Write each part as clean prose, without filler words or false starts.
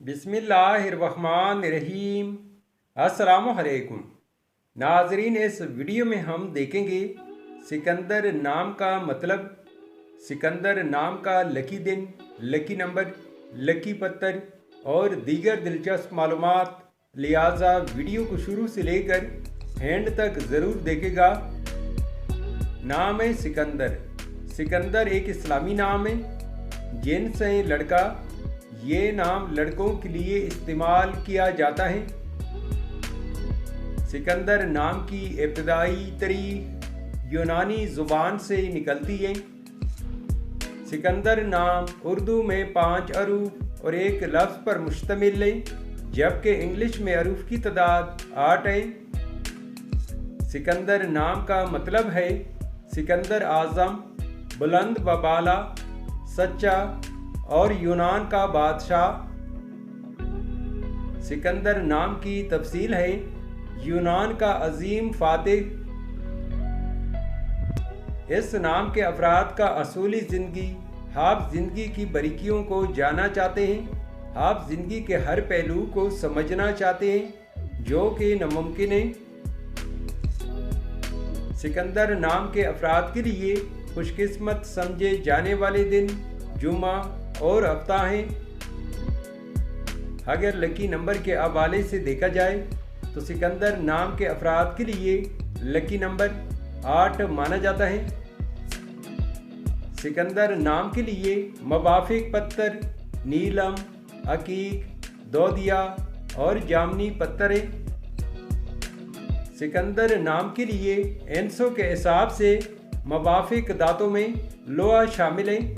बिस्मिल्लाहिर्रहमानिर्रहीम। अस्सलामुअलैकुम नाजरीन, इस वीडियो में हम देखेंगे सिकंदर नाम का मतलब, सिकंदर नाम का लकी दिन, लकी नंबर, लकी पत्थर और दीगर दिलचस्प मालूमात। लिहाजा वीडियो को शुरू से लेकर एंड तक ज़रूर देखेगा। नाम है सिकंदर। सिकंदर एक इस्लामी नाम है। जिन्स है लड़का। ये नाम लड़कों के लिए इस्तेमाल किया जाता है। सिकंदर नाम की इब्तदाई तारीख यूनानी ज़ुबान से निकलती है। सिकंदर नाम उर्दू में 5 अरूफ और एक लफ्ज़ पर मुश्तमिल है, जबकि इंग्लिश में अरूफ की तादाद 8 है। सिकंदर नाम का मतलब है सिकंदर आज़म, बुलंद व बाला, सच्चा और यूनान का बादशाह। सिकंदर नाम की तफसील है यूनान का अजीम फातिह। इस नाम के अफराद का असूली ज़िंदगी, आप ज़िंदगी की बारीकियों को जानना चाहते हैं, आप ज़िंदगी के हर पहलू को समझना चाहते हैं, जो कि नामुमकिन है। सिकंदर नाम के अफराद के लिए खुशकिस्मत समझे जाने वाले दिन जुम्मा और हफ्ता हैं। अगर लकी नंबर के हवाले से देखा जाए तो सिकंदर नाम के अफराद के लिए लकी नंबर 8 माना जाता है। सिकंदर नाम के लिए मुवाफिक पत्थर नीलम, अकीक, दोदिया और जामनी पत्थर है। सिकंदर नाम के लिए एंसों के हिसाब से मुवाफिक दांतों में लोहा शामिल है।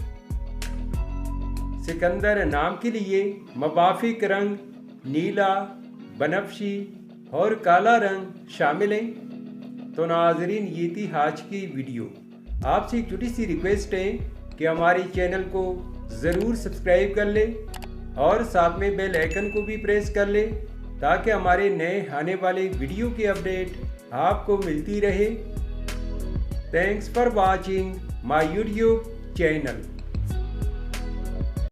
सिकंदर नाम के लिए मुवाफिक रंग नीला, बनफशी और काला रंग शामिल हैं। तो नाजरीन, ये थी आज की वीडियो। आपसे एक छोटी सी रिक्वेस्ट है कि हमारे चैनल को ज़रूर सब्सक्राइब कर ले और साथ में बेल आइकन को भी प्रेस कर ले, ताकि हमारे नए आने वाले वीडियो की अपडेट आपको मिलती रहे। Thanks for watching my YouTube channel.